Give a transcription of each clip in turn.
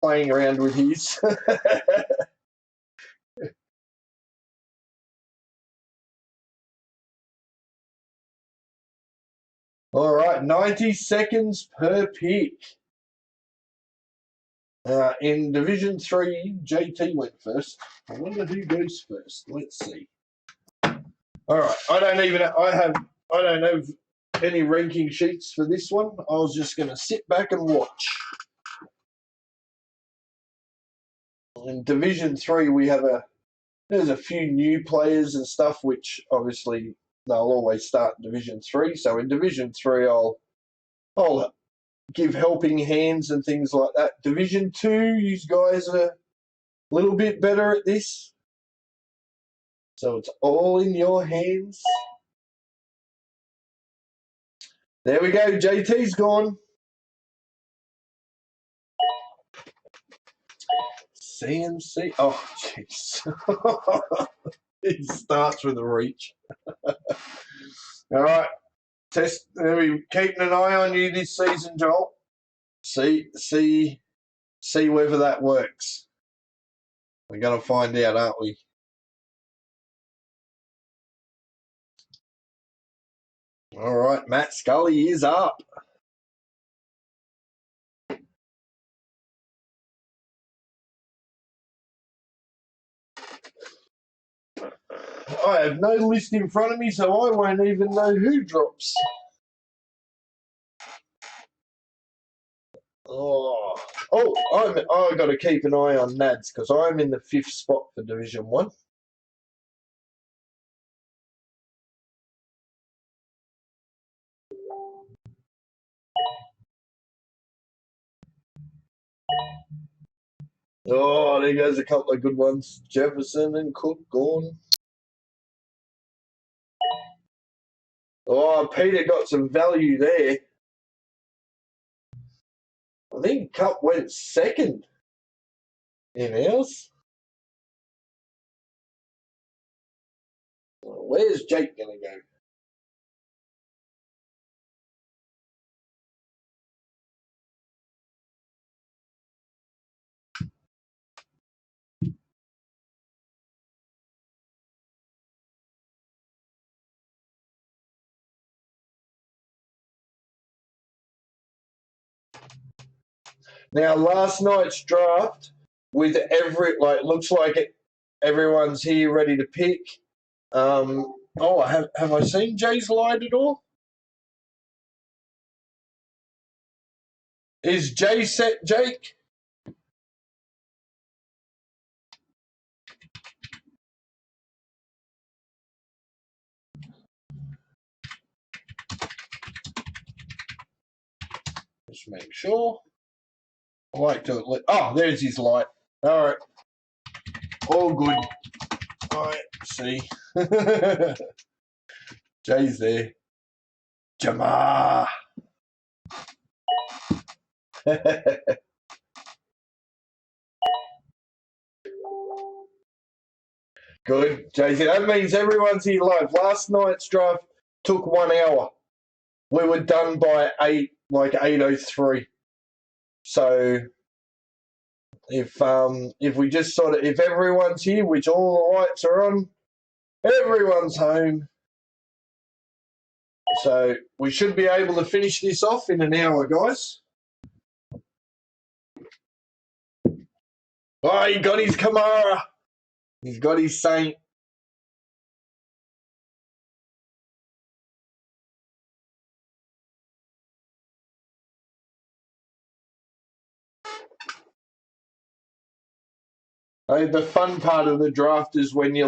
playing around with his. All right, 90 seconds per pick. In Division 3, JT went first. I wonder who goes first. Let's see. All right, I don't have any ranking sheets for this one. I was just going to sit back and watch. In Division 3, there's a few new players and stuff, which obviously they'll always start in Division 3. So in Division 3, I'll give helping hands and things like that. Division 2, you guys are a little bit better at this. So it's all in your hands. There we go. JT's gone. CMC. Oh, jeez. It starts with a reach. All right. We keeping an eye on you this season, Joel. See whether that works. We're going to find out, aren't we? All right, Matt Scully is up. I have no list in front of me, so I won't even know who drops. I've got to keep an eye on Nads because I'm in the 5th spot for Division 1. Oh, there goes a couple of good ones. Jefferson and Cook gone. Oh, Peter got some value there. I think Cup went second in ours. Where's Jake going to go? Now, last night's draft, with looks like everyone's here ready to pick. Have I seen Jay's light at all? Is Jay set, Jake? Just make sure. I like to. Oh, there's his light. All right. All good. All right. See. Jay's there. Jamar. Good, Jay. That means everyone's here live. Last night's draft took 1 hour. We were done by 8:03. So if we just if everyone's here, which all the lights are on, everyone's home. So we should be able to finish this off in an hour, guys. Oh, he got his Kamara. He's got his Saint. The fun part of the draft is when you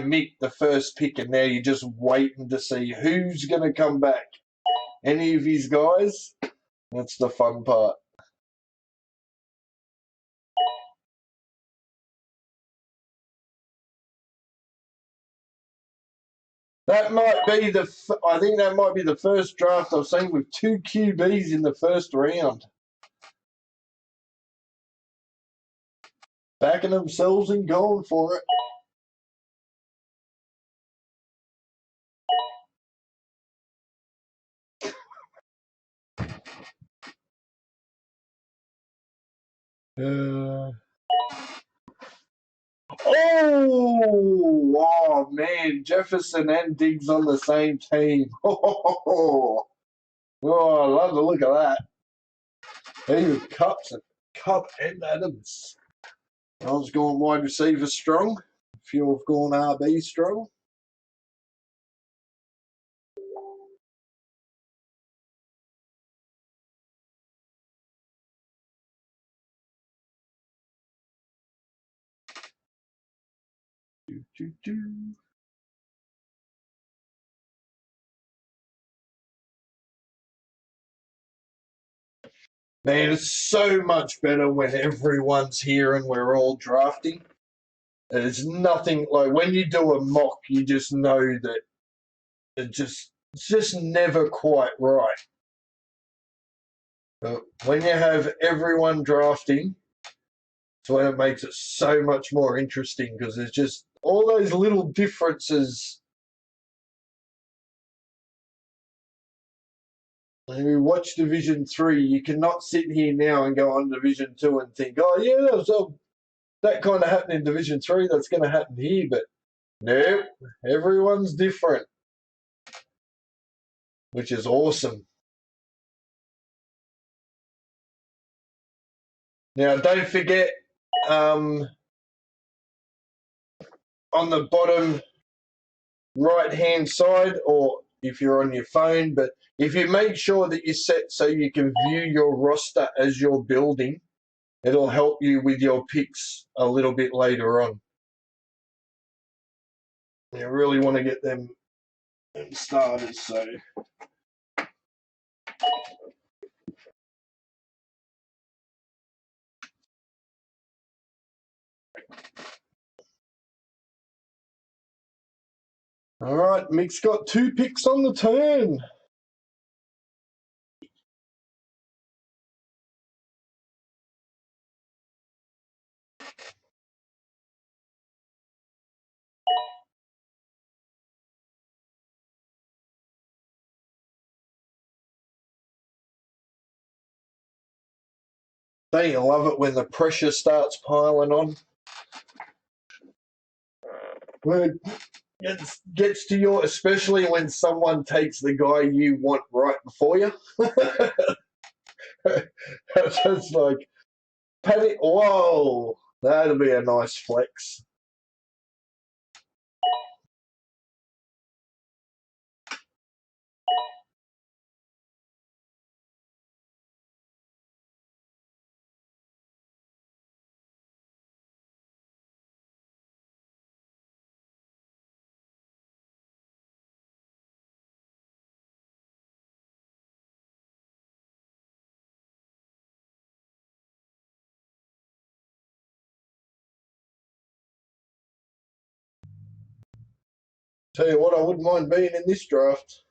meet the first pick and now you're just waiting to see who's going to come back. Any of his guys? That's the fun part. That might be I think that might be the first draft I've seen with 2 QBs in the first round. Backing themselves and going for it. Oh man, Jefferson and Diggs on the same team. Oh, I love the look of that. Even Cup and Adams. I was going wide receiver strong. A few have gone RB strong. Man, it's so much better when everyone's here and we're all drafting. There's nothing like when you do a mock, you just know that it's just never quite right. But when you have everyone drafting, it's when it makes it so much more interesting because there's just all those little differences. When we watch Division 3, you cannot sit here now and go on Division 2 and think, oh, yeah, so that kind of happened in Division 3, that's going to happen here. But nope, everyone's different, which is awesome. Now, don't forget on the bottom right-hand side, or if you're on your phone, but if you make sure that you set so you can view your roster as you're building, it'll help you with your picks a little bit later on. You really want to get them started, so... All right, Mick's got 2 picks on the turn. Don't you love it when the pressure starts piling on? When it gets to you, especially when someone takes the guy you want right before you. It's like, panic. Whoa, that'll be a nice flex. Tell you what, I wouldn't mind being in this draft.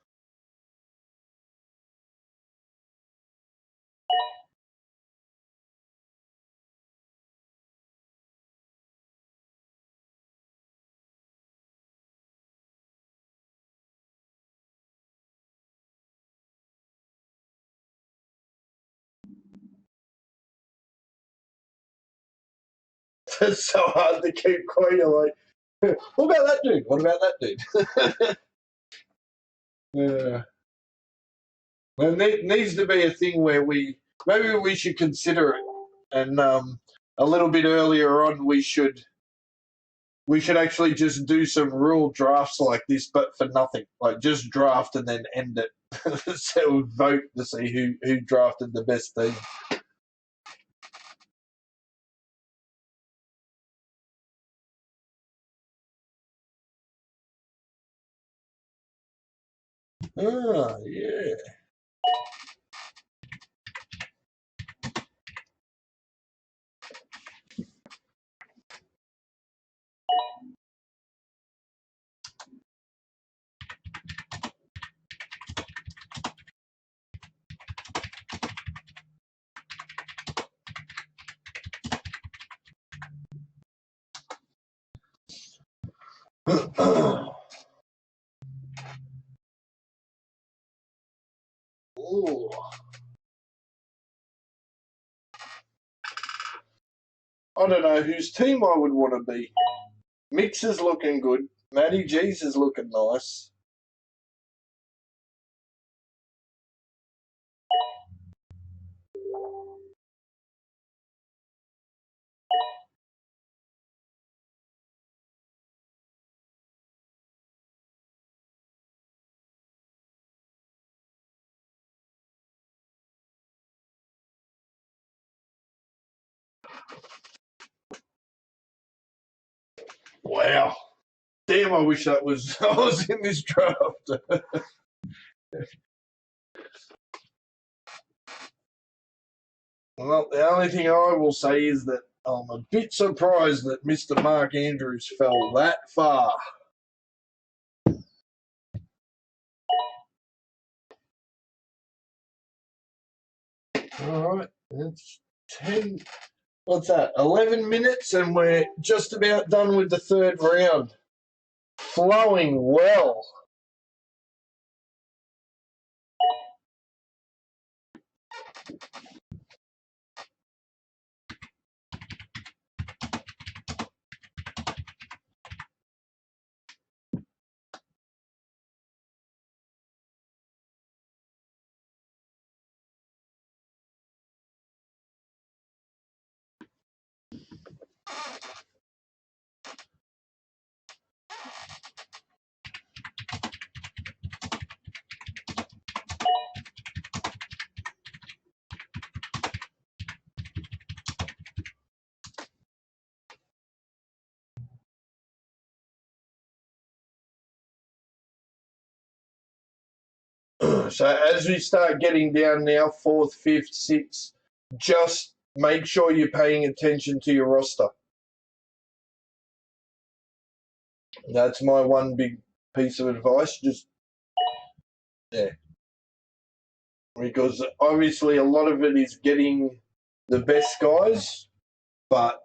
It's so hard to keep quiet. Like, what about that dude? What about that dude? Yeah. Well, it needs to be a thing where maybe we should consider it, and a little bit earlier on we should actually just do some rule drafts like this, but for nothing. Like just draft and then end it. So vote to see who drafted the best team. Ah, yeah. Ooh. I don't know whose team I would want to be. Mix is looking good. Matty G's is looking nice. Wow. Damn, I wish that was I was in this draft. Well, the only thing I will say is that I'm a bit surprised that Mr. Mark Andrews fell that far. All right, it's 10. What's that? 11 minutes, and we're just about done with the third round. Flowing well. So as we start getting down now, fourth, fifth, sixth, just make sure you're paying attention to your roster. That's my one big piece of advice. Just yeah, because obviously a lot of it is getting the best guys, but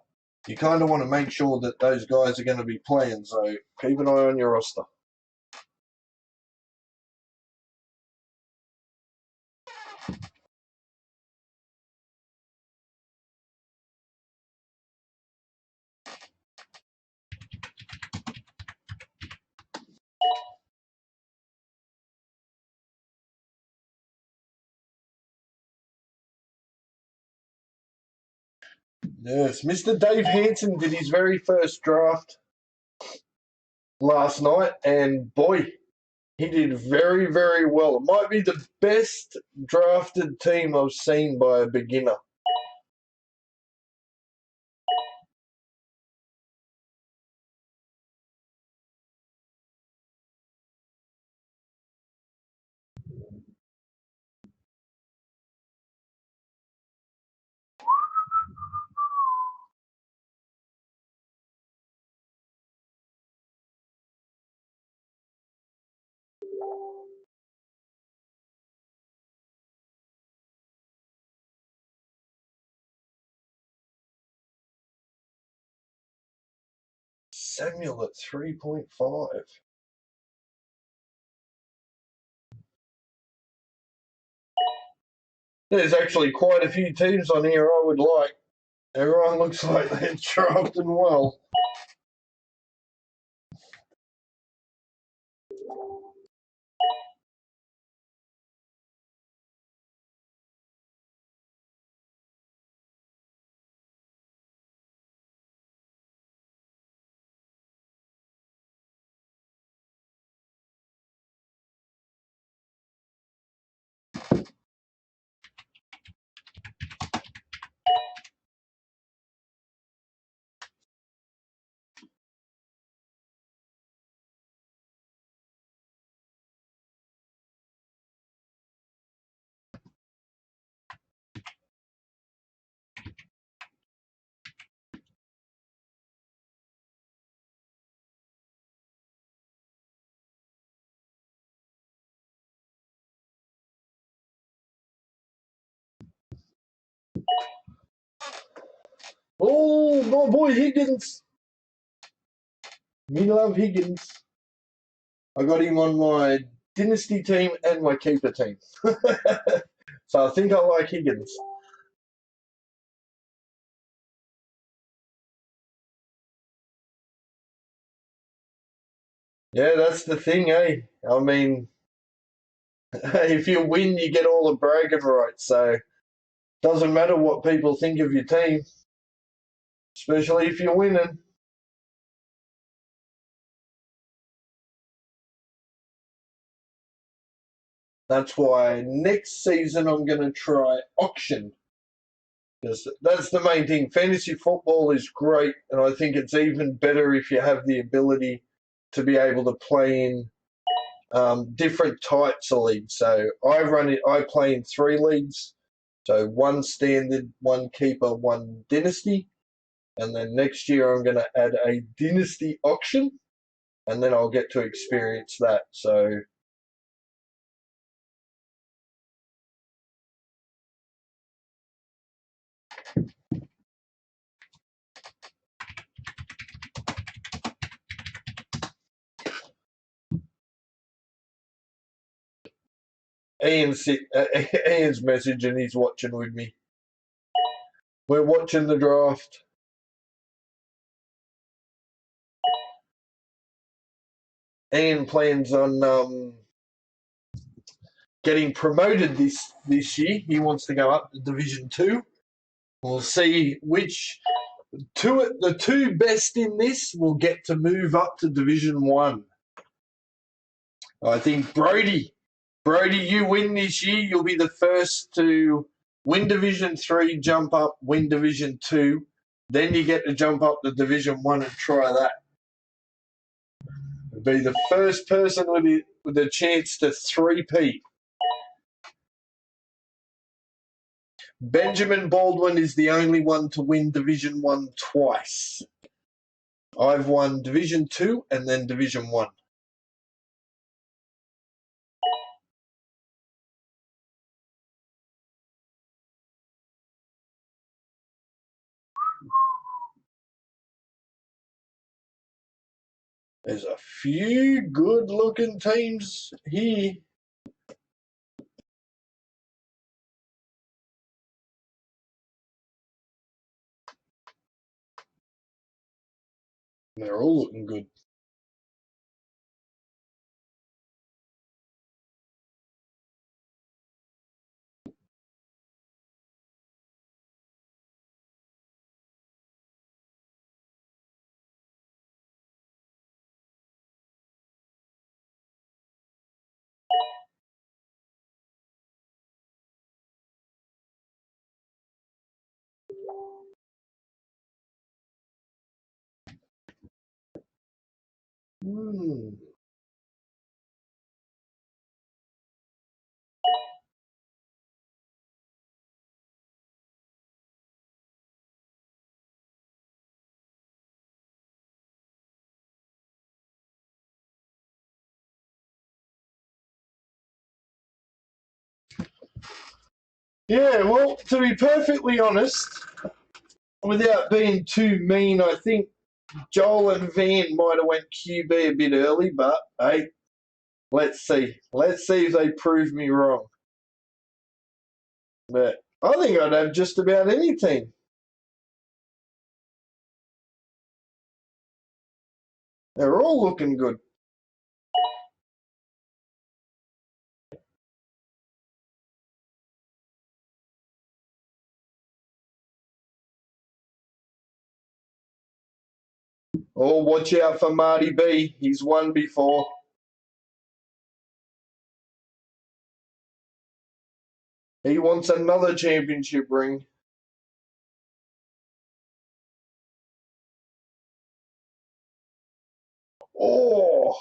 you kind of want to make sure that those guys are going to be playing. So keep an eye on your roster. Yes, Mr. Dave Hanson did his very first draft last night, and boy, he did very, very well. It might be the best drafted team I've seen by a beginner. Samuel at 3.5. There's actually quite a few teams on here I would like. Everyone looks like they're drafting well. Oh, my boy Higgins. Me love Higgins. I got him on my dynasty team and my keeper team. So I think I like Higgins. Yeah, that's the thing, eh? I mean, if you win, you get all the bragging rights. So doesn't matter what people think of your team, especially if you're winning. That's why next season I'm going to try auction. Because that's the main thing. Fantasy football is great, and I think it's even better if you have the ability to be able to play in different types of leagues. So I play in 3 leagues. So one standard, one keeper, one dynasty. And then next year I'm going to add a dynasty auction, and then I'll get to experience that. So Ian's messaging, he's watching with me. We're watching the draft. Ian plans on getting promoted this year. He wants to go up to Division 2. We'll see which the two best in this will get to move up to Division 1. I think Brody, you win this year, you'll be the first to win Division 3, jump up, win Division 2. Then you get to jump up to Division 1 and try that. Be the first person with a chance to three-peat. Benjamin Baldwin is the only one to win Division 1 twice. I've won Division 2 and then Division 1. There's a few good-looking teams here. They're all looking good. Hmm. Yeah, well, to be perfectly honest, without being too mean, I think Joel and Van might have went QB a bit early, but hey, let's see. Let's see if they prove me wrong. But I think I'd have just about any team. They're all looking good. Oh, watch out for Marty B. He's won before. He wants another championship ring. Oh,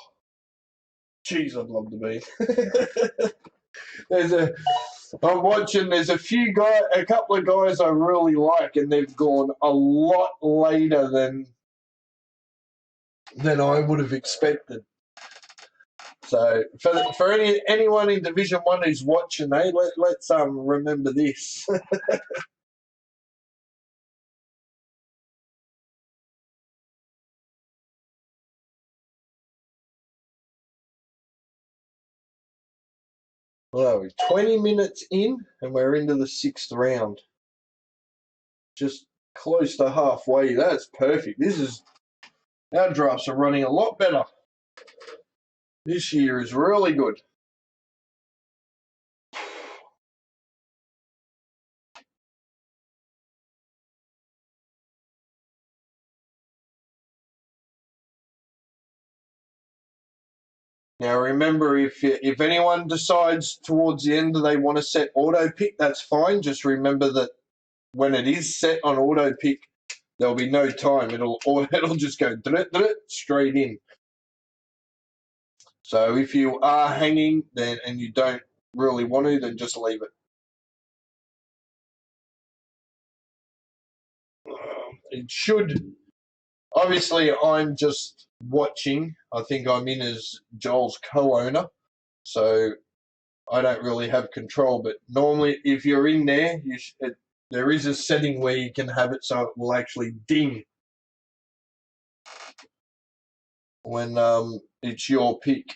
jeez, I'd love to be. I'm watching. There's a couple of guys I really like, and they've gone a lot later than I would have expected. So for anyone in Division 1 who's watching, hey, let's remember this. Well, we're 20 minutes in, and we're into the 6th round. Just close to halfway. That's perfect. Our drafts are running a lot better. This year is really good. Now remember, if anyone decides towards the end they want to set auto pick, that's fine. Just remember that when it is set on auto pick, there'll be no time. It'll just go straight in. So if you are hanging then and you don't really want to, then just leave it. It should. Obviously, I'm just watching. I think I'm in as Joel's co-owner, so I don't really have control. But normally, if you're in there, there is a setting where you can have it so it will actually ding when it's your pick.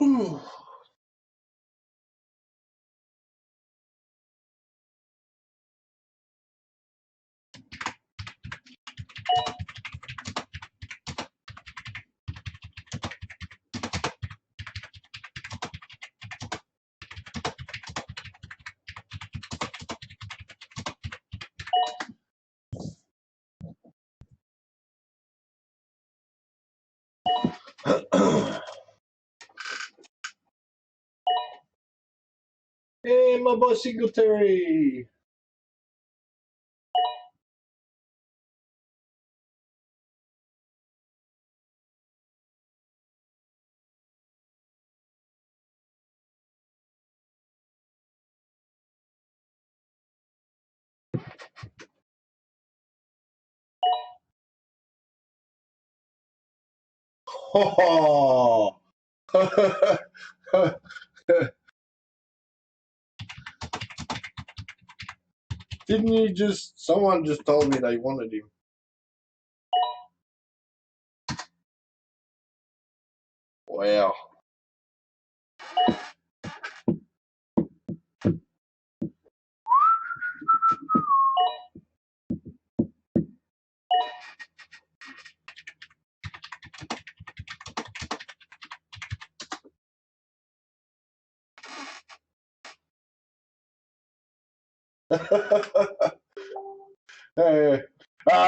Ooh. Hey, my boy Singletary. Oh. Didn't you just? Someone just told me they wanted him. Wow.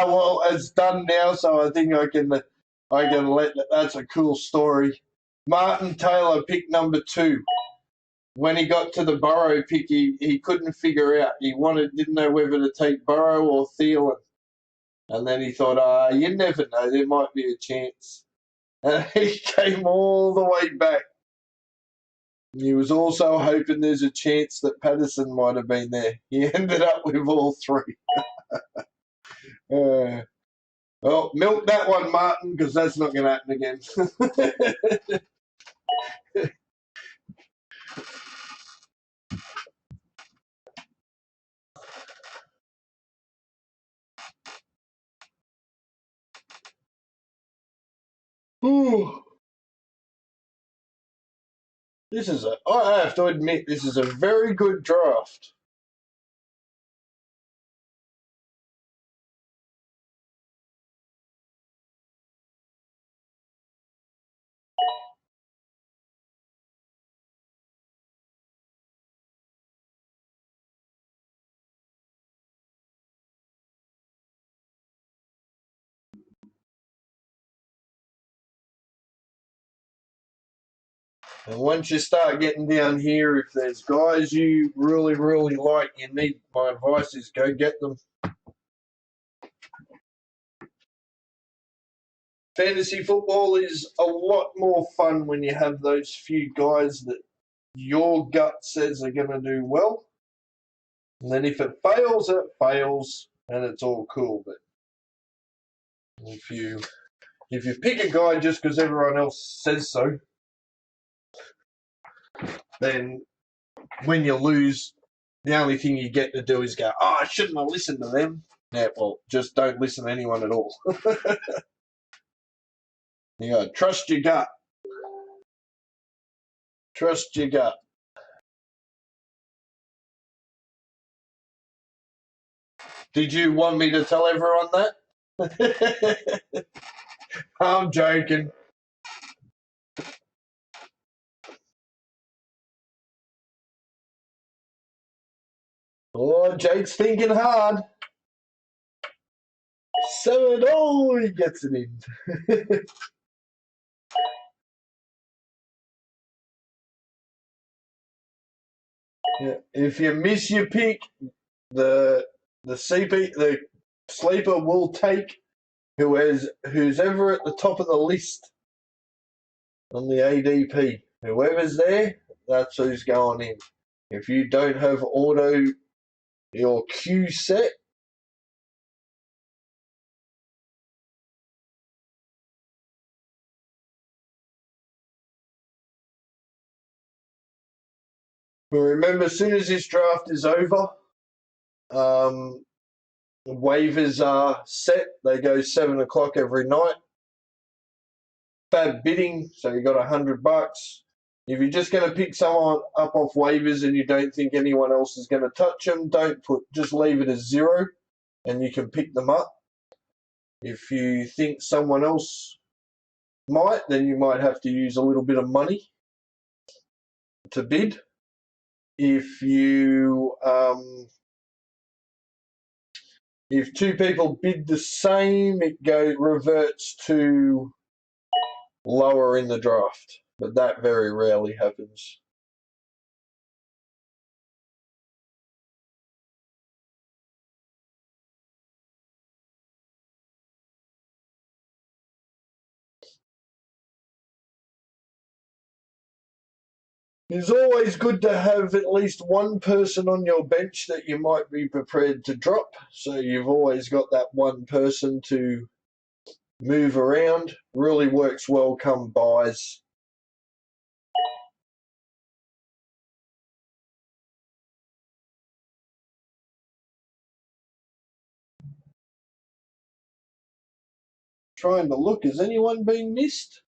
Well, it's done now, so I think I can let. That's a cool story. Martin Taylor picked number 2. When he got to the Burrow pick, he couldn't figure out. Didn't know whether to take Burrow or Thielen, and then he thought, you never know, there might be a chance. And he came all the way back. He was also hoping there's a chance that Patterson might have been there. He ended up with all 3. Well, milk that one, Martin, because that's not going to happen again. I have to admit, this is a very good draft. And once you start getting down here, if there's guys you really, really like, my advice is go get them. Fantasy football is a lot more fun when you have those few guys that your gut says are going to do well. And then if it fails, and it's all cool. But if you pick a guy just because everyone else says so, then when you lose, the only thing you get to do is go, oh, I shouldn't have listened to them. Yeah, well, just don't listen to anyone at all. You got to trust your gut. Trust your gut. Did you want me to tell everyone that? I'm joking. Oh, Jake's thinking hard. 7, oh, he gets it in. Yeah. If you miss your pick, the sleeper will take who's ever at the top of the list on the ADP. Whoever's there, that's who's going in. If you don't have your queue set, but remember, as soon as this draft is over, waivers are set. They go 7 o'clock every night. Fab bidding, so you got $100. If you're just going to pick someone up off waivers and you don't think anyone else is going to touch them, just leave it as 0, and you can pick them up. If you think someone else might, then you might have to use a little bit of money to bid. If if 2 people bid the same, it reverts to lower in the draft, but that very rarely happens. It's always good to have at least one person on your bench that you might be prepared to drop, so you've always got that one person to move around. Really works well come buys. Trying to look, has anyone been missed?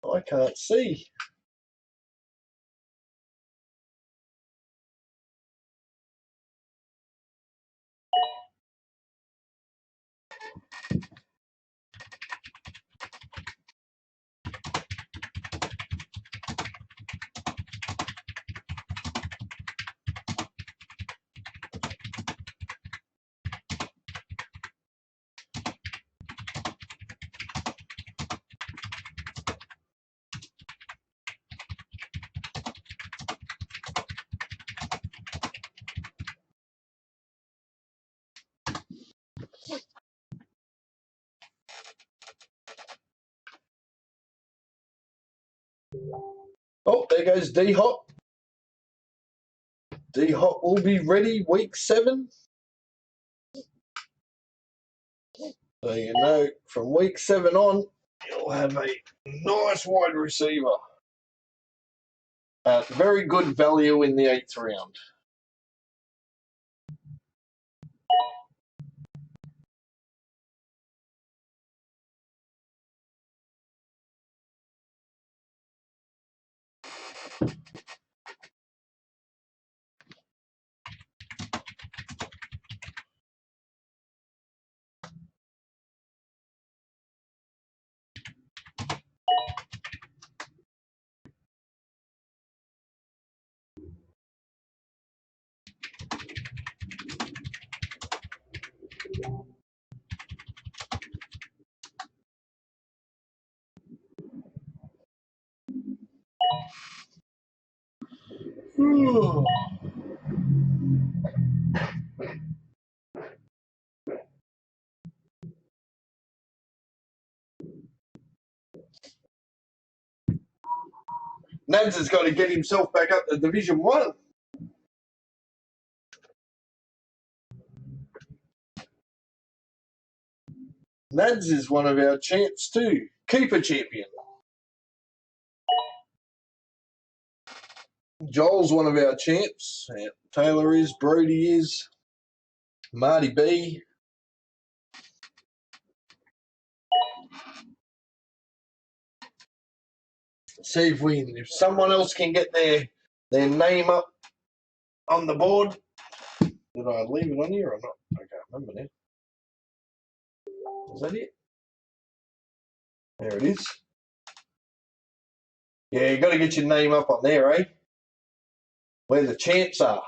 I can't see. Oh, there goes D-Hop. D-Hop will be ready week 7. So you know, from week 7 on, you'll have a nice wide receiver at very good value in the 8th round. Nads has got to get himself back up to Division 1. Nads is one of our champs too. Keeper champion. Joel's one of our champs. Yeah, Taylor is. Brody is. Marty B. See if someone else can get their name up on the board. Did I leave it on here or not? I can't remember now. Is that it? There it is. Yeah, you got to get your name up on there, eh? Where the champs are.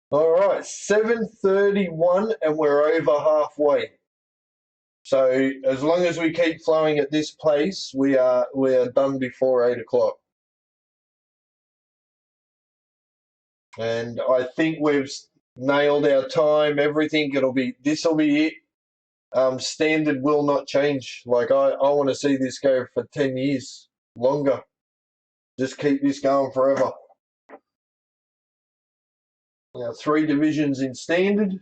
All right, 7:31, and we're over halfway. So as long as we keep flowing at this pace, we are done before 8 o'clock. And I think we've nailed our time. Everything. This will be it. Standard will not change. Like I want to see this go for 10 years longer. Just keep this going forever. Now 3 divisions in standard.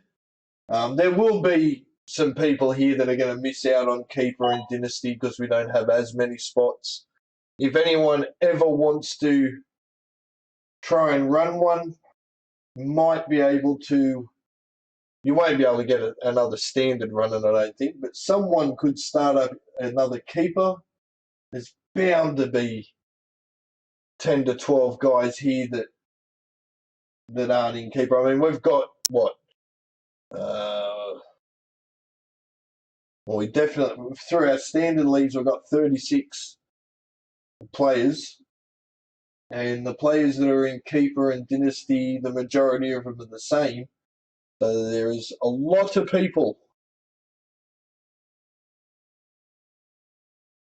There will be some people here that are going to miss out on keeper and dynasty because we don't have as many spots. If anyone ever wants to try and run one, might be able to. You won't be able to get another standard running, I don't think, but someone could start up another keeper. There's bound to be 10 to 12 guys here that aren't in keeper. I mean, we've got what? Well, we definitely, through our standard leagues, we've got 36 players. And the players that are in keeper and dynasty, the majority of them are the same. So there is a lot of people.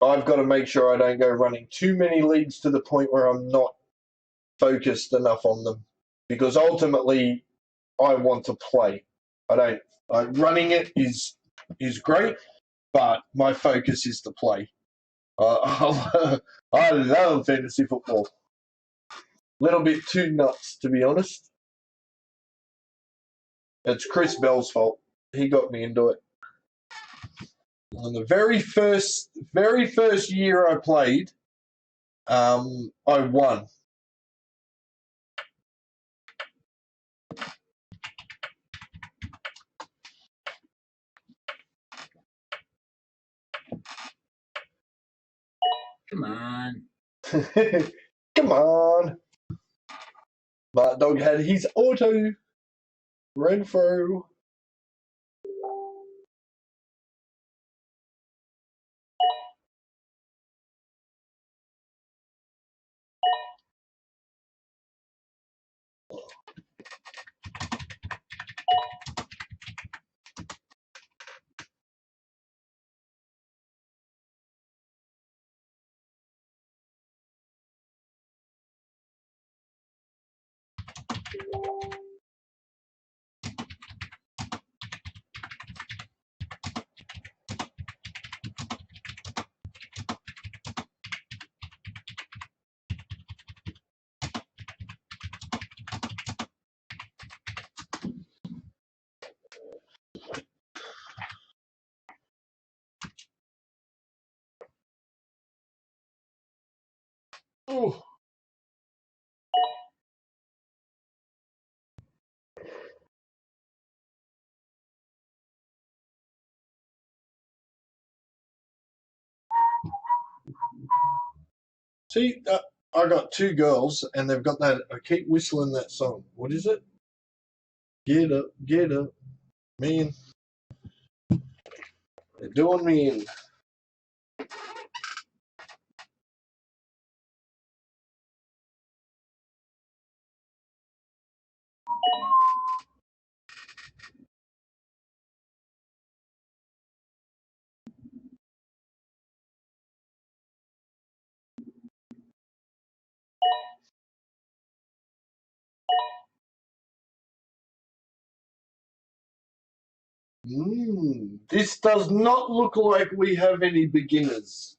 I've got to make sure I don't go running too many leagues to the point where I'm not focused enough on them, because ultimately I want to play. Running it is great, but my focus is to play. I love fantasy football. Little bit too nuts, to be honest. It's Chris Bell's fault. He got me into it. On the very first year I played, I won. Come on. Come on. But Dog had his auto Renfro. Oh. See, I got 2 girls, and they've got that. I keep whistling that song. What is it? Get up, man. They're doing me in. This does not look like we have any beginners.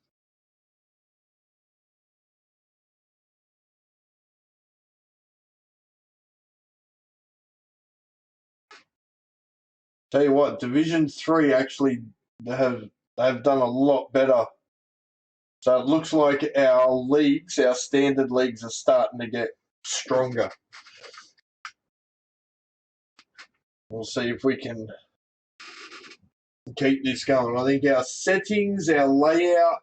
Tell you what, Division 3 actually have they've done a lot better. So it looks like our leagues, our standard leagues, are starting to get stronger. We'll see if we can keep this going. I think our settings, our layout,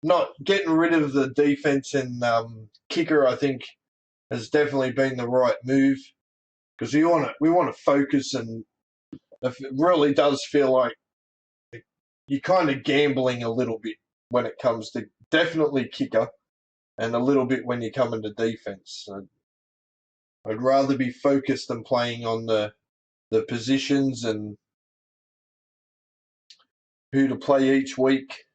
not getting rid of the defense and kicker, I think, has definitely been the right move, because we want to focus, and it really does feel like you're kind of gambling a little bit when it comes to definitely kicker, and a little bit when you come into defense. So I'd rather be focused than playing on the positions and who to play each week.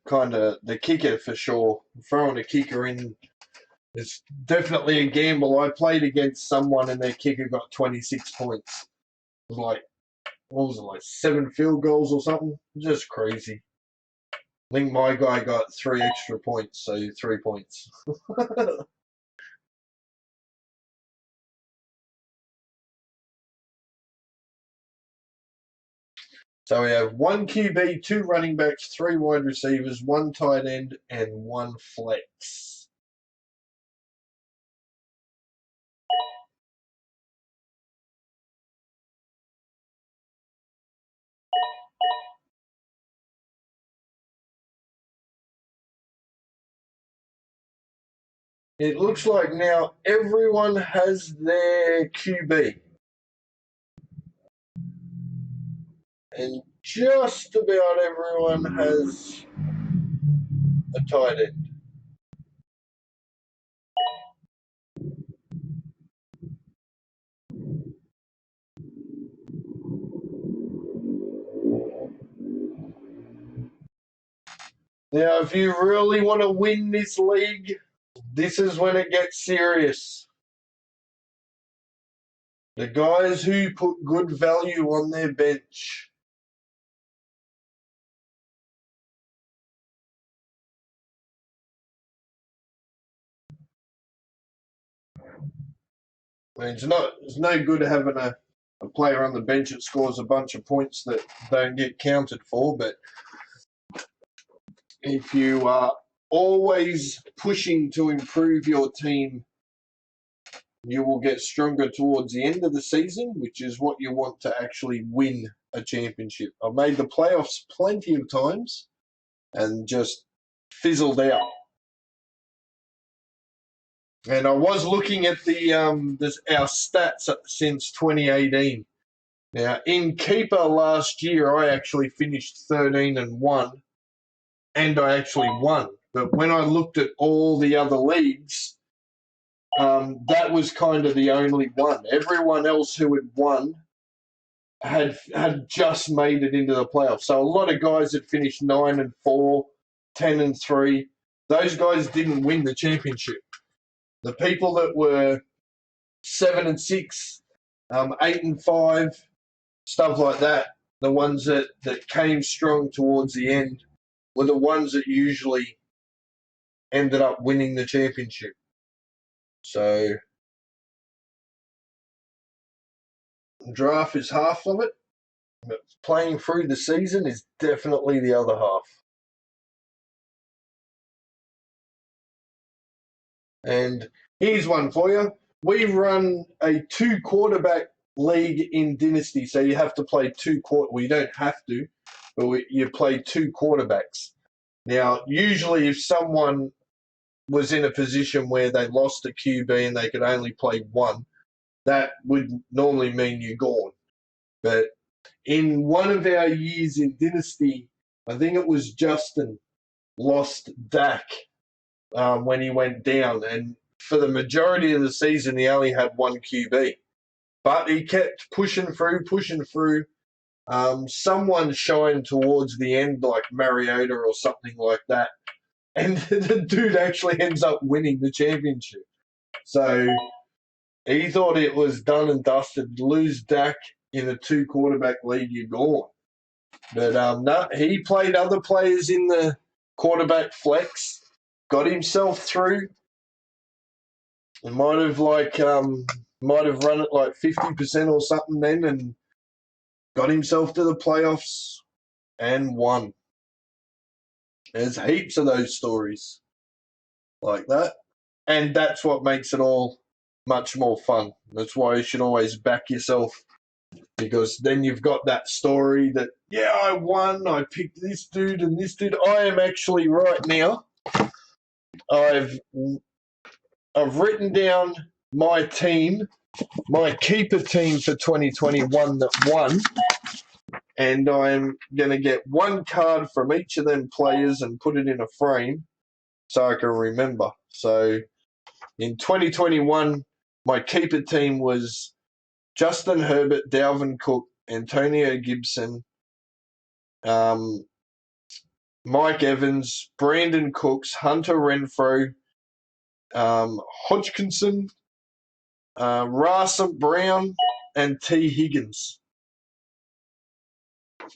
Kind of the kicker for sure. Throwing a kicker in is definitely a gamble. I played against someone and their kicker got 26 points. It was like, what was it, like 7 field goals or something? Just crazy. I think my guy got 3 extra points, so 3 points. So we have 1 QB, 2 running backs, 3 wide receivers, 1 tight end, and 1 flex. It looks like now everyone has their QB. And just about everyone has a tight end. Now, if you really want to win this league, this is when it gets serious. The guys who put good value on their bench. I mean, it's no good having a player on the bench that scores a bunch of points that don't get counted for, but if you are always pushing to improve your team, you will get stronger towards the end of the season, which is what you want to actually win a championship. I've made the playoffs plenty of times and just fizzled out. And I was looking at our stats since 2018. Now, in keeper last year, I actually finished 13-1, and I actually won. But when I looked at all the other leagues, that was kind of the only one. Everyone else who had won had just made it into the playoffs. So a lot of guys had finished 9-4, 10-3. Those guys didn't win the championship. The people that were 7-6, 8-5, stuff like that, the ones that came strong towards the end, were the ones that usually ended up winning the championship. So draft is half of it, but playing through the season is definitely the other half. And here's one for you. We run a 2-quarterback league in Dynasty, so you have to play 2 quarter. Well, you don't have to, but you play 2 quarterbacks. Now, usually if someone was in a position where they lost a QB and they could only play 1, that would normally mean you're gone. But in one of our years in Dynasty, I think it was Justin lost Dak when he went down, and for the majority of the season, he only had 1 QB. But he kept pushing through. Someone shined towards the end, like Mariota or something like that, and the dude actually ends up winning the championship. So he thought it was done and dusted. Lose Dak in a 2-quarterback league, you're gone. But no, he played other players in the quarterback flex, got himself through, and might have run it like 50% or something then, and got himself to the playoffs, and won. There's heaps of those stories like that. And that's what makes it all much more fun. That's why you should always back yourself, because then you've got that story that, yeah, I won, I picked this dude and this dude. I am actually right now, I've written down my team, my keeper team for 2021 that won, and I'm going to get one card from each of them players and put it in a frame so I can remember. So in 2021, my keeper team was Justin Herbert, Dalvin Cook, Antonio Gibson, Mike Evans, Brandon Cooks, Hunter Renfrow, Hodgkinson, Rasa Brown, and T. Higgins.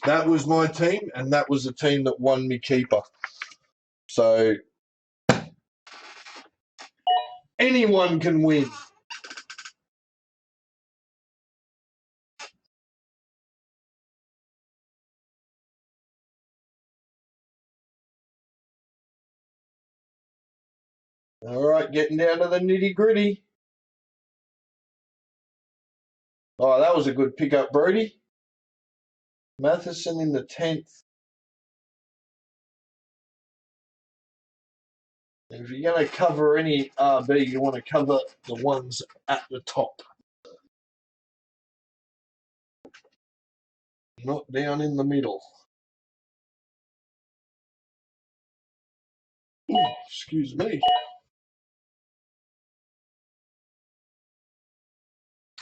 That was my team, and that was the team that won me keeper. So anyone can win. All right, getting down to the nitty gritty. Oh, that was a good pickup, Brody. Matheson in the 10th. If you're going to cover any RB, you want to cover the ones at the top, not down in the middle. Ooh, excuse me.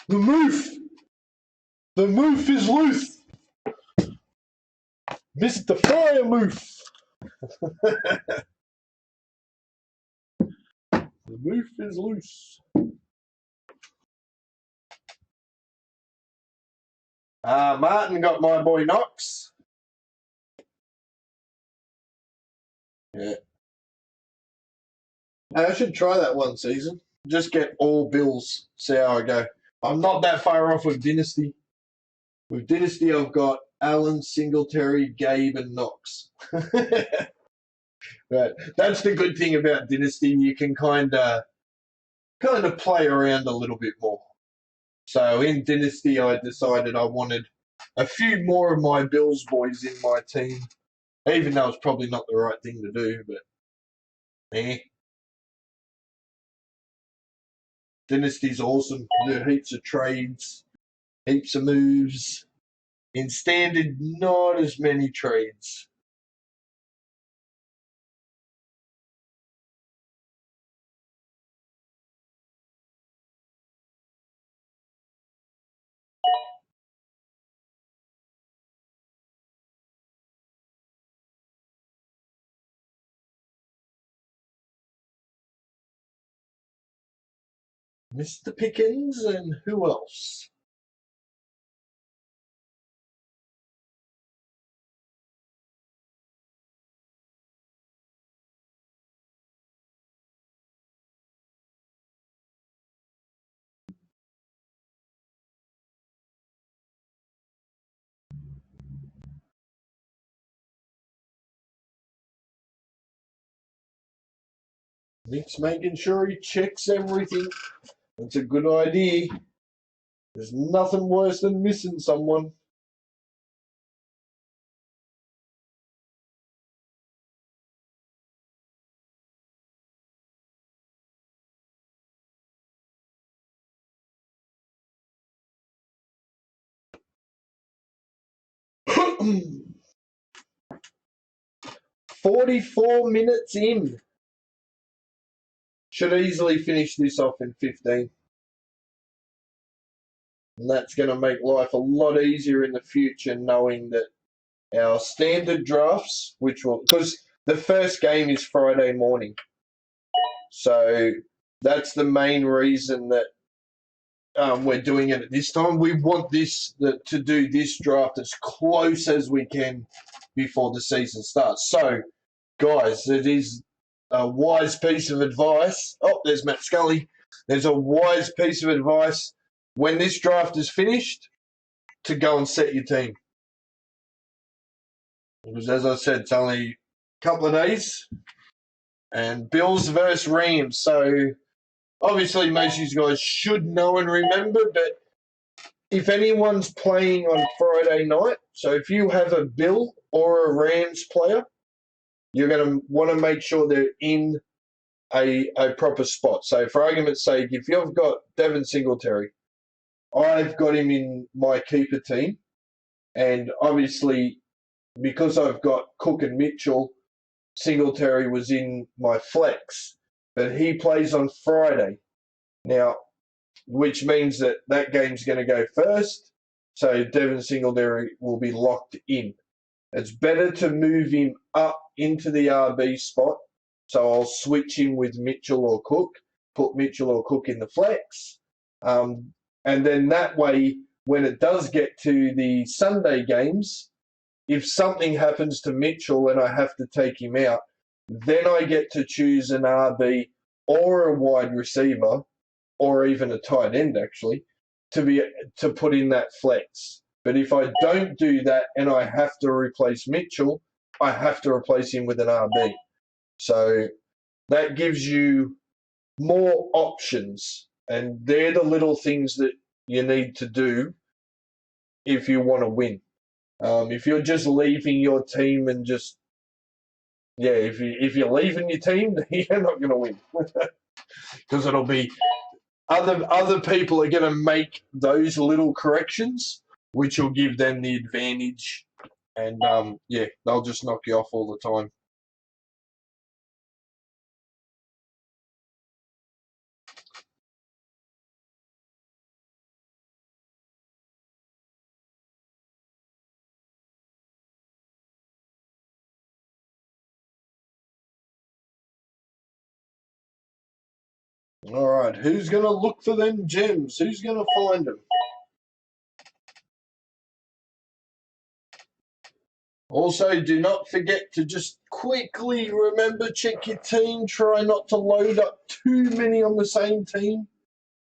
The moof! The moof is loose! Mr. Fire Moof! The moof is loose. Martin got my boy Knox. Yeah. I should try that one season. Just get all Bills. See how I go. I'm not that far off with Dynasty. With Dynasty, I've got Allen, Singletary, Gabe, and Knox. Right. That's the good thing about Dynasty. You can kind of play around a little bit more. So in Dynasty, I decided I wanted a few more of my Bills boys in my team, even though it's probably not the right thing to do, but Dynasty's awesome. Do heaps of trades, heaps of moves. In Standard, not as many trades. Mr. Pickens and who else? Nick's making sure he checks everything. That's a good idea. There's nothing worse than missing someone. $44 minutes in. Should easily finish this off in 15. And that's going to make life a lot easier in the future, knowing that our standard drafts, because the first game is Friday morning. So that's the main reason that we're doing it at this time. We want to do this draft as close as we can before the season starts. So, guys, it is a wise piece of advice. Oh, there's Matt Scully. There's a wise piece of advice. When this draft is finished, to go and set your team. Because as I said, it's only a couple of days. And Bills versus Rams. So obviously most of you guys should know and remember, but if anyone's playing on Friday night, so if you have a Bill or a Rams player, you're going to want to make sure they're in a proper spot. So for argument's sake, if you've got Devin Singletary, I've got him in my keeper team, and obviously because I've got Cook and Mitchell, Singletary was in my flex, but he plays on Friday. Now, which means that that game's going to go first, so Devin Singletary will be locked in. It's better to move him up into the RB spot, so I'll switch him with Mitchell or Cook, put Mitchell or Cook in the flex, and then that way, when it does get to the Sunday games, if something happens to Mitchell and I have to take him out, then I get to choose an RB or a wide receiver or even a tight end actually to put in that flex. But if I don't do that and I have to replace Mitchell, I have to replace him with an RB. So that gives you more options, and they're the little things that you need to do if you want to win. If you're just leaving your team and just if you're leaving your team, you're not going to win because it'll be other people are going to make those little corrections, which will give them the advantage, and they'll just knock you off all the time. All right, who's going to look for them gems? Who's going to find them? Also, do not forget to just quickly remember, check your team. Try not to load up too many on the same team.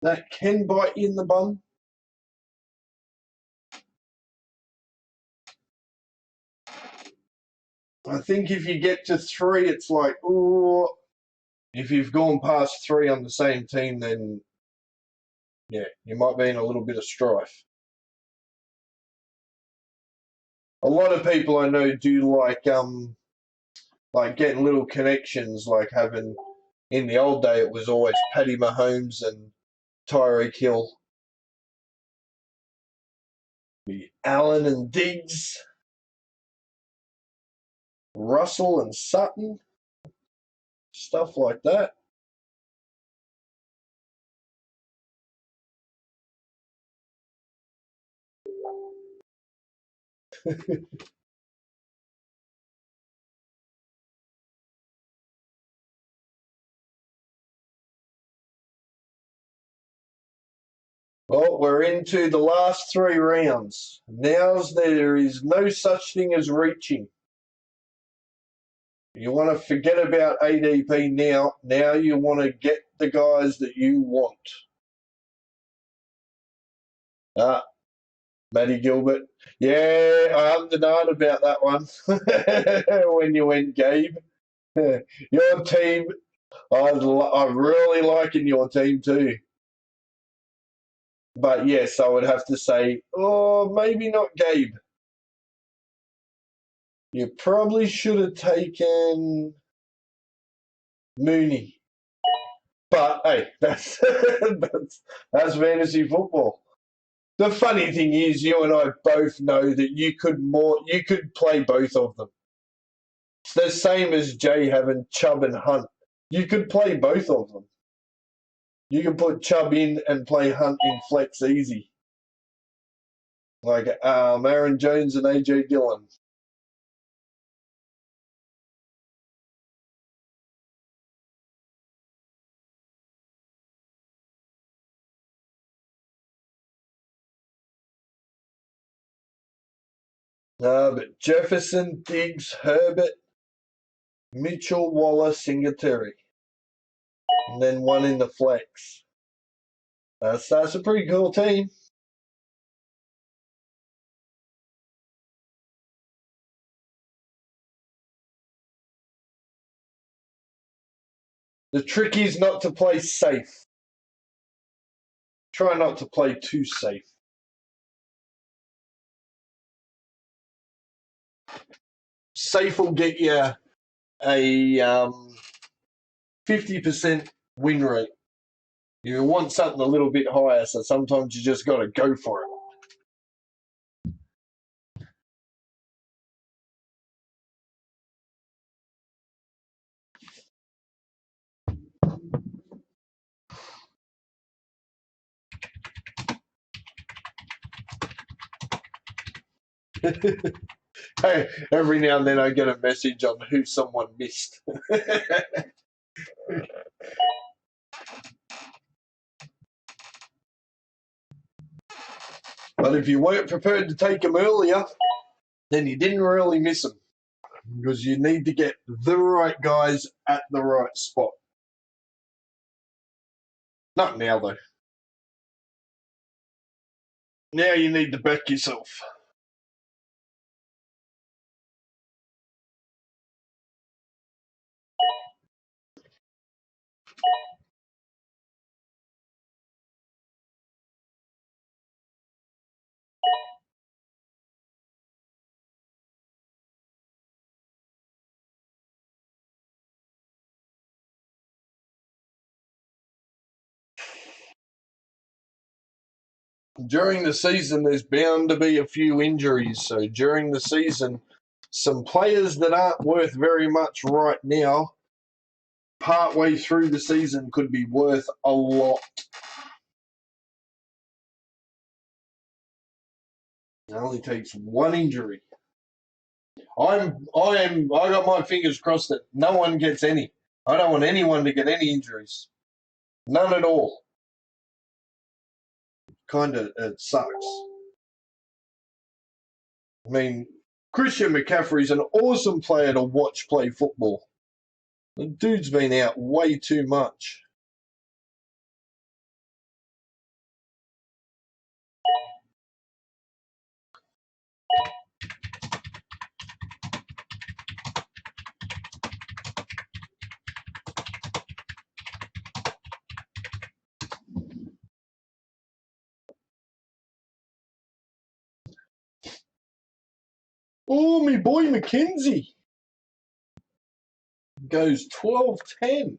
That can bite you in the bum. I think if you get to 3, it's like, oh, if you've gone past 3 on the same team, then you might be in a little bit of strife. A lot of people I know do like getting little connections, like having in the old day it was always Paddy Mahomes and Tyreek Hill, Allen and Diggs, Russell and Sutton, stuff like that. Well, we're into the last 3 rounds. There is no such thing as reaching. You want to forget about ADP now. Now you want to get the guys that you want. Matty Gilbert. Yeah, I understood about that one when you went, Gabe. Your team, I'm really liking your team too. But yes, I would have to say, maybe not Gabe. You probably should have taken Mooney. But hey, that's fantasy football. The funny thing is, you and I both know that you could play both of them. It's the same as Jay having Chubb and Hunt. You could play both of them. You can put Chubb in and play Hunt in flex easy. Like Aaron Jones and AJ Dillon. But Jefferson, Diggs, Herbert, Mitchell, Waller, Singletary. And then one in the flex. That's a pretty cool team. The trick is not to play safe. Try not to play too safe. Safe will get you a 50% win rate. You want something a little bit higher, so sometimes you just got to go for it. Hey, every now and then I get a message on who someone missed. But if you weren't prepared to take them earlier, then you didn't really miss them. Because you need to get the right guys at the right spot. Not now, though. Now you need to back yourself. During the season, there's bound to be a few injuries. So during the season, some players that aren't worth very much right now, partway through the season, could be worth a lot. It only takes one injury. I got my fingers crossed that no one gets any. I don't want anyone to get any injuries. None at all. Kind of, it sucks. I mean, Christian McCaffrey's an awesome player to watch play football. The dude's been out way too much. Oh, me boy McKenzie goes 12-10.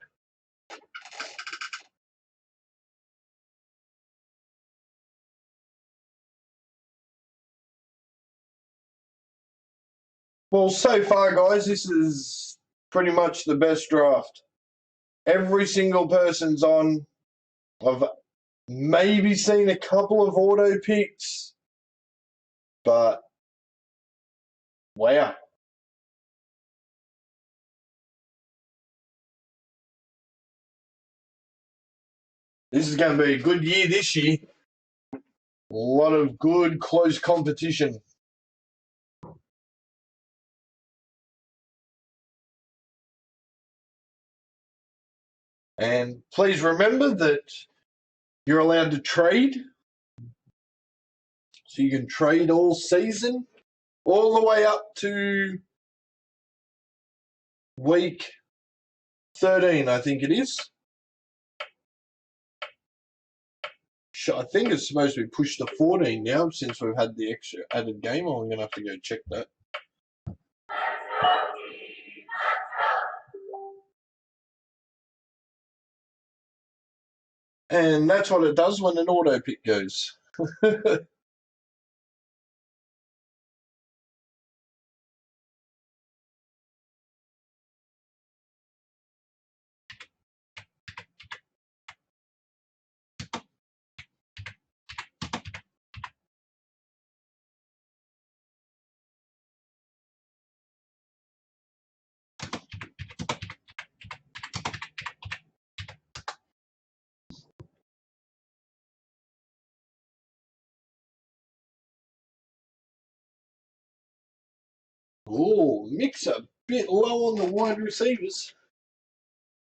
Well, so far, guys, this is pretty much the best draft. Every single person's on. I've maybe seen a couple of auto picks, but wow. This is going to be a good year this year. A lot of good, close competition. And please remember that you're allowed to trade. So you can trade all season, all the way up to week 13, I think it is. I think it's supposed to be pushed to 14 now since we've had the extra added game. I'm going to have to go check that. And that's what it does when an auto pick goes. Oh, Mick's a bit low on the wide receivers.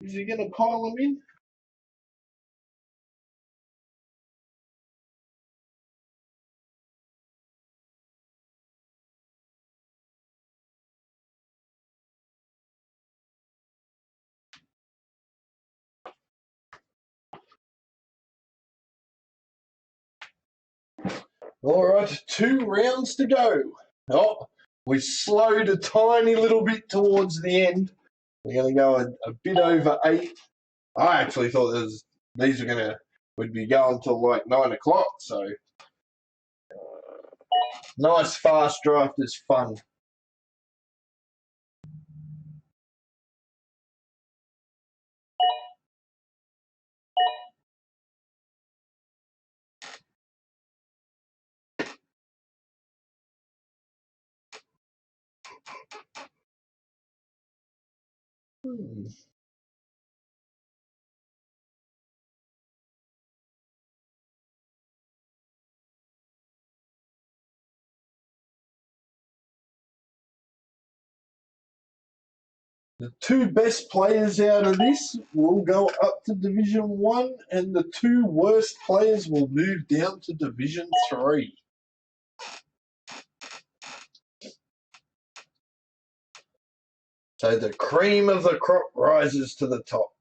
Is he going to pile them in? All right, 2 rounds to go. Oh, we slowed a tiny little bit towards the end. We're going to go a bit over 8. I actually thought these would be going till like 9 o'clock. So nice fast draft is fun. The 2 best players out of this will go up to Division 1, and the 2 worst players will move down to Division 3. So the cream of the crop rises to the top.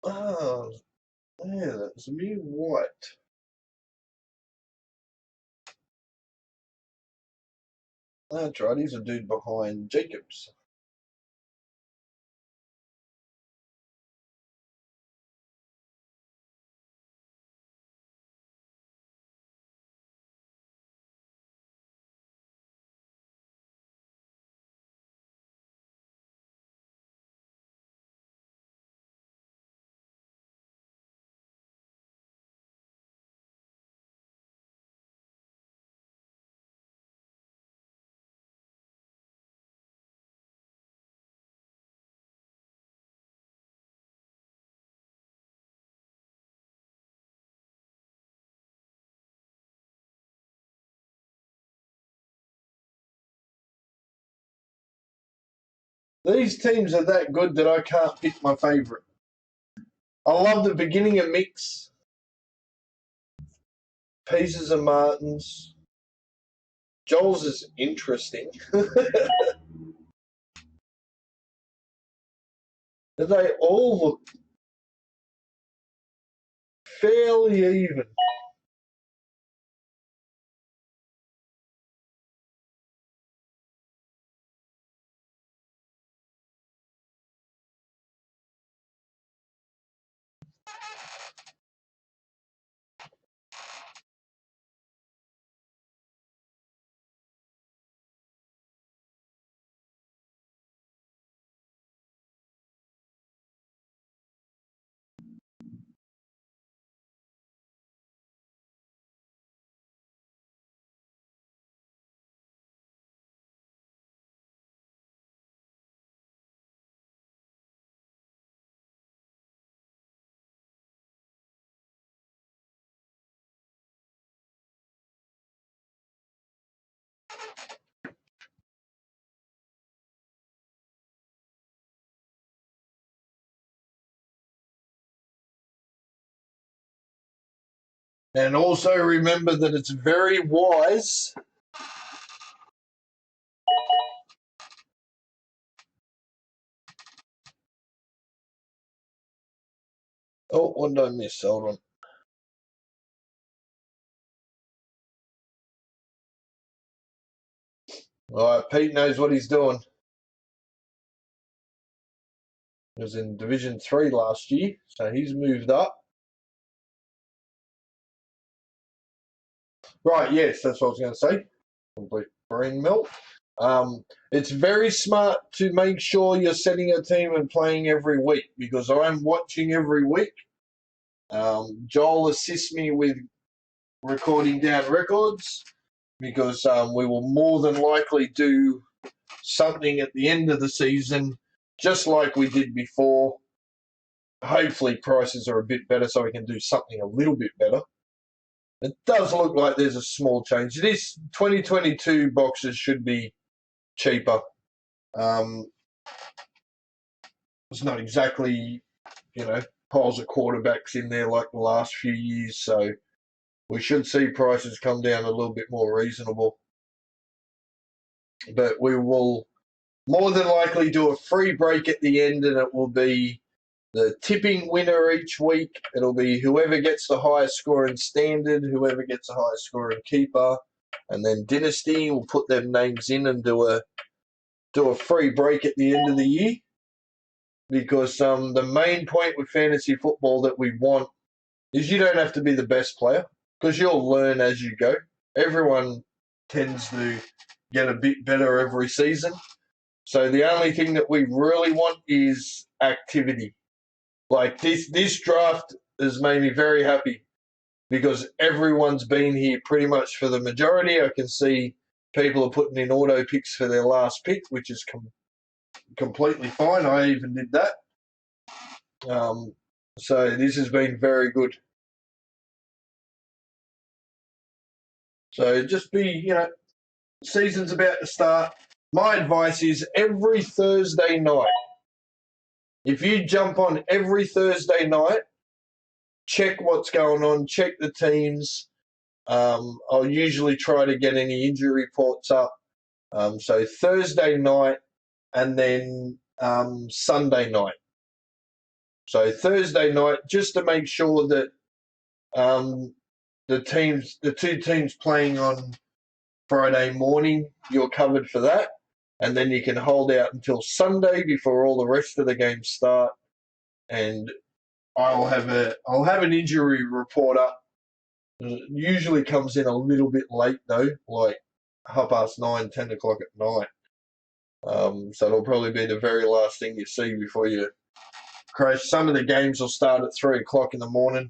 Oh, yeah, that's me white. That's right, he's a dude behind Jacobs. These teams are that good that I can't pick my favourite. I love the beginning of Mix, Pieces of Martins. Joel's is interesting. They all look fairly even. And also remember that it's very wise Oh, what did I miss? Hold on. All right, Pete knows what he's doing. He was in Division 3 last year, so he's moved up. Right, yes, that's what I was going to say. Complete brain melt. It's very smart to make sure you're setting a team and playing every week because I'm watching every week. Joel assists me with recording down records because we will more than likely do something at the end of the season, just like we did before. Hopefully prices are a bit better so we can do something a little bit better. It does look like there's a small change. This 2022 boxes should be cheaper. It's not exactly, piles of quarterbacks in there like the last few years, so we should see prices come down a little bit more reasonable. But we will more than likely do a free break at the end, and it will be the tipping winner each week. It'll be whoever gets the highest score in standard, whoever gets the highest score in keeper, and then dynasty will put them names in and do a free break at the end of the year. Because the main point with fantasy football that we want is you don't have to be the best player, because you'll learn as you go. Everyone tends to get a bit better every season. So the only thing that we really want is activity. Like this draft has made me very happy because everyone's been here pretty much for the majority. I can see people are putting in auto picks for their last pick, which is completely fine. I even did that. So this has been very good. So just be, season's about to start. My advice is every Thursday night, if you jump on every Thursday night, check what's going on, check the teams. I'll usually try to get any injury reports up. So Thursday night and then Sunday night. So Thursday night, just to make sure that the two teams playing on Friday morning, you're covered for that. And then you can hold out until Sunday before all the rest of the games start. And I'll have an injury report up. It usually comes in a little bit late though, like 9:30, 10 o'clock at night. So it'll probably be the very last thing you see before you crash. Some of the games will start at 3 o'clock in the morning.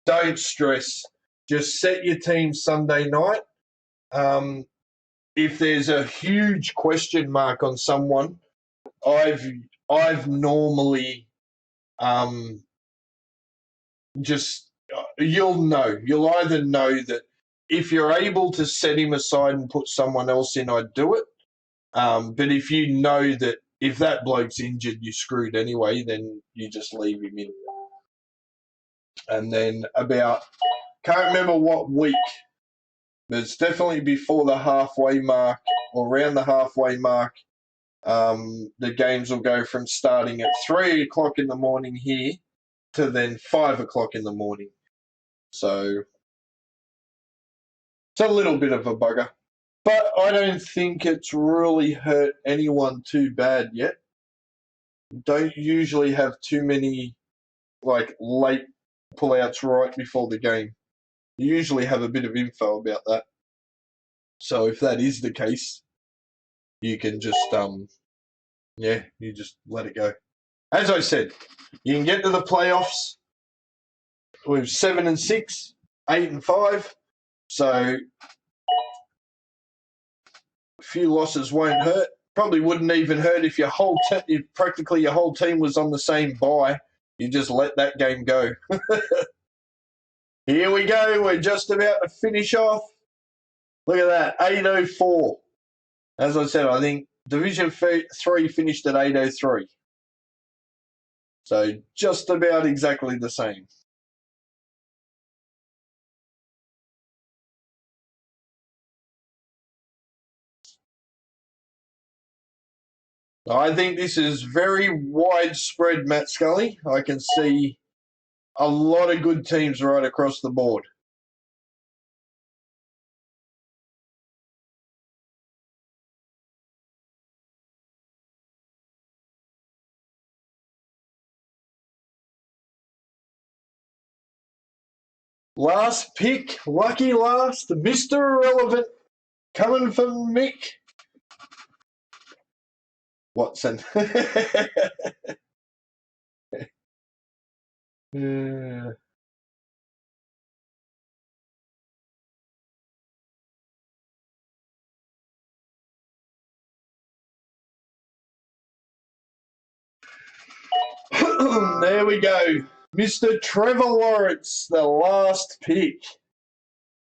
Don't stress. Just set your team Sunday night. If there's a huge question mark on someone, I've normally you'll either know that if you're able to set him aside and put someone else in, I'd do it. But if you know that if that bloke's injured, you're screwed anyway, then you just leave him in. And then can't remember what week, but it's definitely before the halfway mark or around the halfway mark. The games will go from starting at 3 o'clock in the morning here to then 5 o'clock in the morning. So it's a little bit of a bugger. But I don't think it's really hurt anyone too bad yet. Don't usually have too many late pullouts right before the game. You usually have a bit of info about that. So if that is the case, you can just you just let it go. As I said, you can get to the playoffs with 7 and 6, 8 and 5. So a few losses won't hurt. Probably wouldn't even hurt if if practically your whole team was on the same bye. You just let that game go. Here we go. We're just about to finish off. Look at that, 804. As I said, I think Division 3 finished at 803. So just about exactly the same. I think this is very widespread, Matt Scully. I can see a lot of good teams right across the board. Last pick, lucky last, Mr. Irrelevant, coming from Mick Watson. Yeah. There we go. Mr. Trevor Lawrence, the last pick.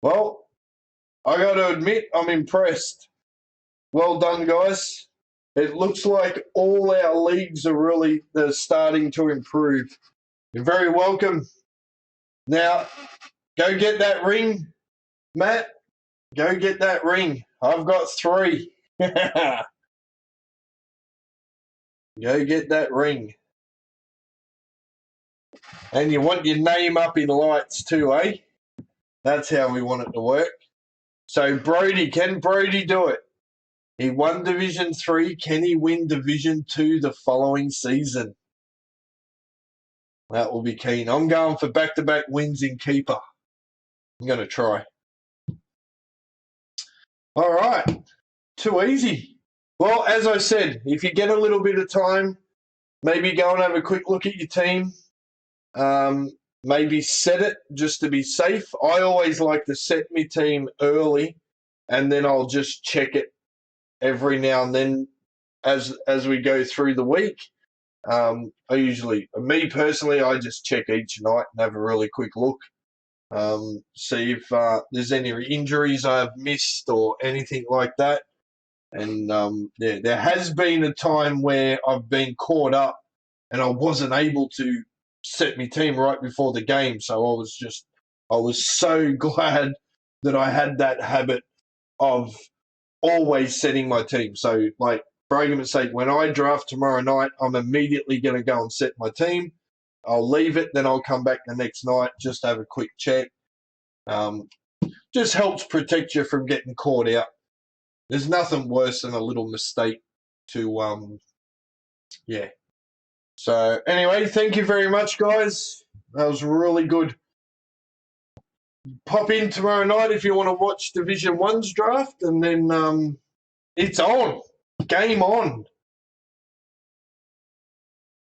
Well, I got to admit, I'm impressed. Well done, guys. It looks like all our leagues they're starting to improve. You're very welcome. Now, go get that ring, Matt. Go get that ring. I've got 3. Go get that ring. And you want your name up in lights too, eh? That's how we want it to work. So Brody, can Brody do it? He won Division 3. Can he win Division 2 the following season? That will be keen. I'm going for back-to-back wins in keeper. I'm going to try. All right. Too easy. Well, as I said, if you get a little bit of time, maybe go and have a quick look at your team. Maybe set it just to be safe. I always like to set my team early, and then I'll just check it every now and then as we go through the week. Me personally, I just check each night and have a really quick look. See if there's any injuries I've missed or anything like that. And there has been a time where I've been caught up and I wasn't able to set my team right before the game. So I was so glad that I had that habit of always setting my team. So, like, for argument's sake, when I draft tomorrow night, I'm immediately going to go and set my team. I'll leave it, then I'll come back the next night, just have a quick check. Just helps protect you from getting caught out. There's nothing worse than a little mistake to, yeah. So, anyway, thank you very much, guys. That was really good. Pop in tomorrow night if you want to watch Division 1's draft, and then it's on. Game on.